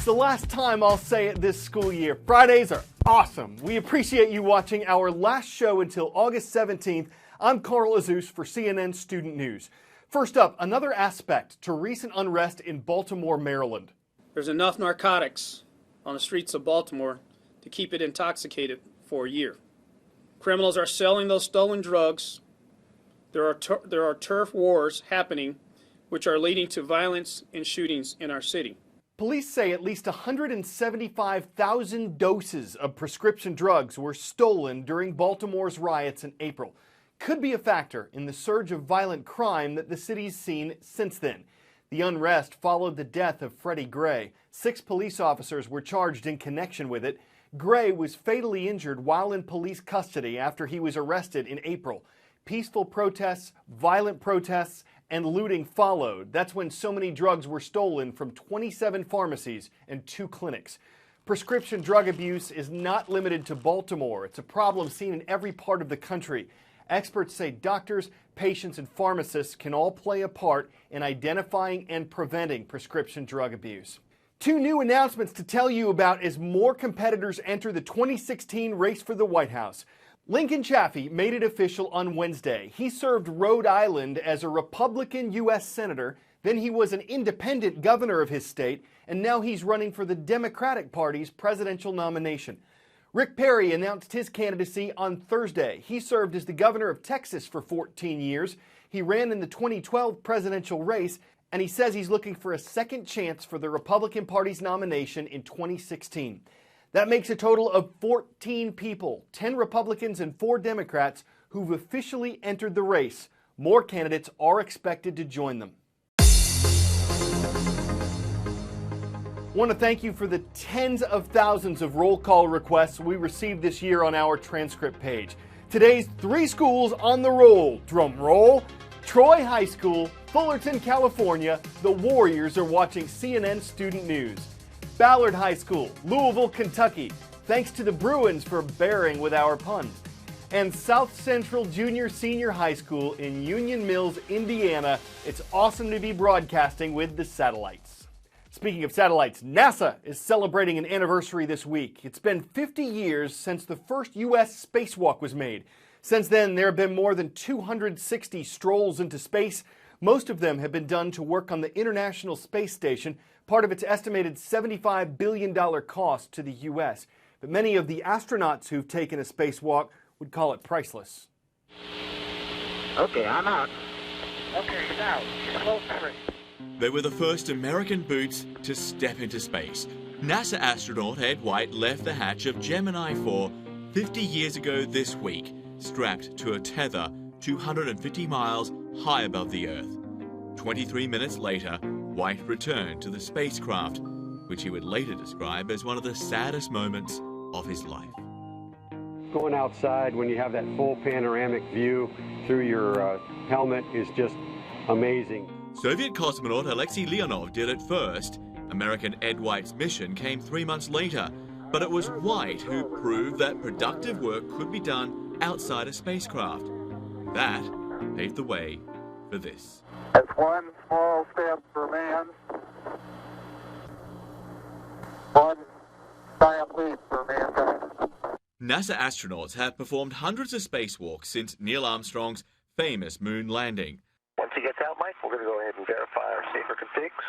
the last time I'll say it this school year. Fridays are awesome. We appreciate you watching our last show until August 17th. I'm Carl Azus for CNN Student News. First up, another aspect to recent unrest in Baltimore, Maryland. There's enough narcotics on the streets of Baltimore to keep it intoxicated for a year. Criminals are selling those stolen drugs. There are turf wars happening, which are leading to violence and shootings in our city. Police say at least 175,000 doses of prescription drugs were stolen during Baltimore's riots in April. Could be a factor in the surge of violent crime that the city's seen since then. The unrest followed the death of Freddie Gray. 6 police officers were charged in connection with it. Gray was fatally injured while in police custody after he was arrested in April. Peaceful protests, violent protests, and looting followed. That's when so many drugs were stolen from 27 pharmacies and 2 clinics. Prescription drug abuse is not limited to Baltimore. It's a problem seen in every part of the country. Experts say doctors, patients, and pharmacists can all play a part in identifying and preventing prescription drug abuse. 2 new announcements to tell you about as more competitors enter the 2016 race for the White House. Lincoln Chafee made it official on Wednesday. He served Rhode Island as a Republican U.S. Senator, then he was an independent governor of his state, and now he's running for the Democratic Party's presidential nomination. Rick Perry announced his candidacy on Thursday. He served as the governor of Texas for 14 years. He ran in the 2012 presidential race, and he says he's looking for a second chance for the Republican Party's nomination in 2016. That makes a total of 14 people, 10 Republicans and 4 Democrats, who've officially entered the race. More candidates are expected to join them. I want to thank you for the tens of thousands of roll call requests we received this year on our transcript page. Today's 3 schools on the roll. Drum roll. Troy High School, Fullerton, California. The Warriors are watching CNN Student News. Ballard High School, Louisville, Kentucky. Thanks to the Bruins for bearing with our puns. And South Central Junior Senior High School in Union Mills, Indiana. It's awesome to be broadcasting with the satellites. Speaking of satellites, NASA is celebrating an anniversary this week. It's been 50 years since the first U.S. spacewalk was made. Since then, there have been more than 260 strolls into space. Most of them have been done to work on the International Space Station, part of its estimated $75 billion cost to the U.S. But many of the astronauts who've taken a spacewalk would call it priceless. Okay, I'm out. Okay, now, slow 3. They were the first American boots to step into space. NASA astronaut Ed White left the hatch of Gemini 4 50 years ago this week, strapped to a tether 250 miles high above the Earth. 23 minutes later, White returned to the spacecraft, which he would later describe as one of the saddest moments of his life. Going outside when you have that full panoramic view through your helmet is just amazing. Soviet cosmonaut Alexei Leonov did it first. American Ed White's mission came 3 months later, but it was White who proved that productive work could be done outside a spacecraft. That paved the way for this. That's one small step for man, one giant leap for mankind. NASA astronauts have performed hundreds of spacewalks since Neil Armstrong's famous moon landing. Once he gets out, Mike, we're going to go ahead and verify our safer configs.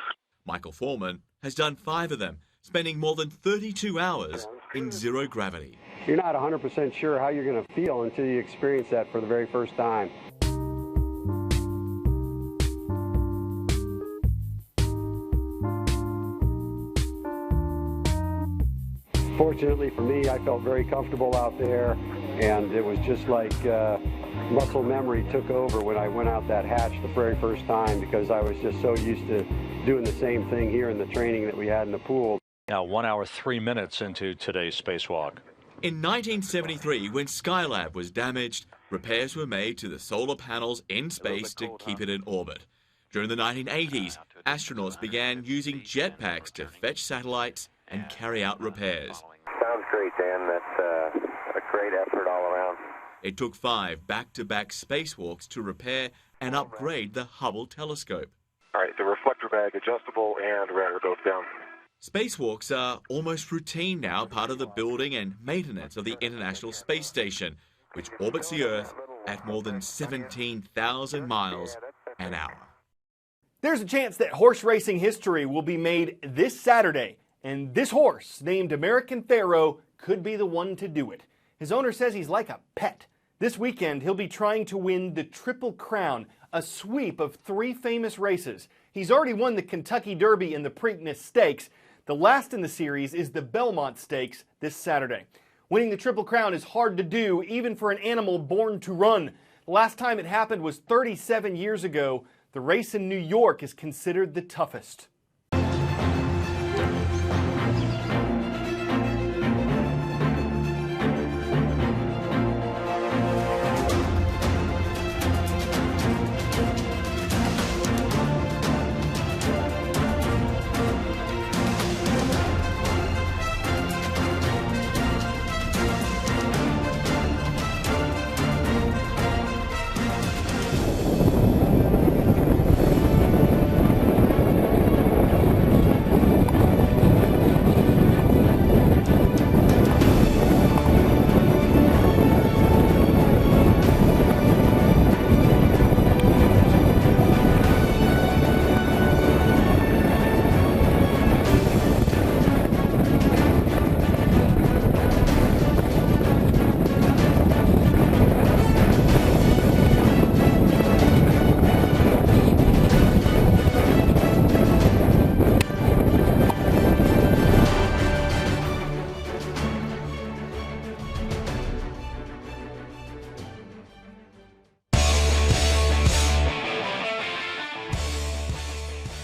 Michael Foreman has done 5 of them, spending more than 32 hours in zero gravity. You're not 100% sure how you're going to feel until you experience that for the very first time. Fortunately for me, I felt very comfortable out there, and it was just like muscle memory took over when I went out that hatch the very first time, because I was just so used to doing the same thing here in the training that we had in the pool. Now 1 hour, 3 minutes into today's spacewalk. In 1973, when Skylab was damaged, repairs were made to the solar panels in space to keep it in orbit. During the 1980s, astronauts began using jetpacks to fetch satellites and carry out repairs. Sounds great, Dan. That's a great effort all around. It took 5 back-to-back spacewalks to repair and upgrade the Hubble telescope. All right, the reflector bag adjustable and radar goes down. Spacewalks are almost routine now, part of the building and maintenance of the International Space Station, which orbits the Earth at more than 17,000 miles an hour. There's a chance that horse racing history will be made this Saturday, and this horse, named American Pharoah, could be the one to do it. His owner says he's like a pet. This weekend, he'll be trying to win the Triple Crown, a sweep of 3 famous races. He's already won the Kentucky Derby and the Preakness Stakes. The last in the series is the Belmont Stakes this Saturday. Winning the Triple Crown is hard to do, even for an animal born to run. The last time it happened was 37 years ago. The race in New York is considered the toughest.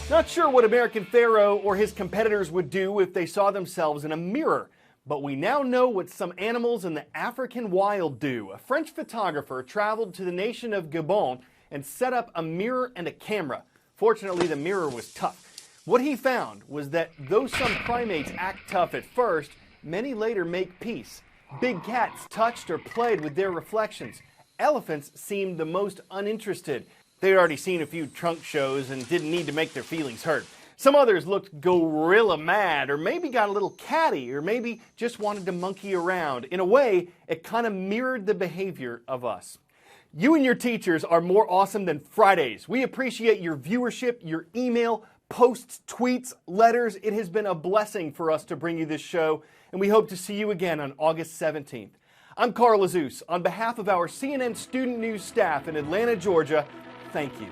Not sure what American Pharoah or his competitors would do if they saw themselves in a mirror, but we now know what some animals in the African wild do. A French photographer traveled to the nation of Gabon and set up a mirror and a camera. Fortunately, the mirror was tough. What he found was that though some primates act tough at first, many later make peace. Big cats touched or played with their reflections. Elephants seemed the most uninterested. They'd already seen a few trunk shows and didn't need to make their feelings heard. Some others looked gorilla mad, or maybe got a little catty, or maybe just wanted to monkey around. In a way, it kind of mirrored the behavior of us. You and your teachers are more awesome than Fridays. We appreciate your viewership, your email, posts, tweets, letters. It has been a blessing for us to bring you this show, and we hope to see you again on August 17th. I'm Carl Azuz. On behalf of our CNN Student News staff in Atlanta, Georgia, thank you.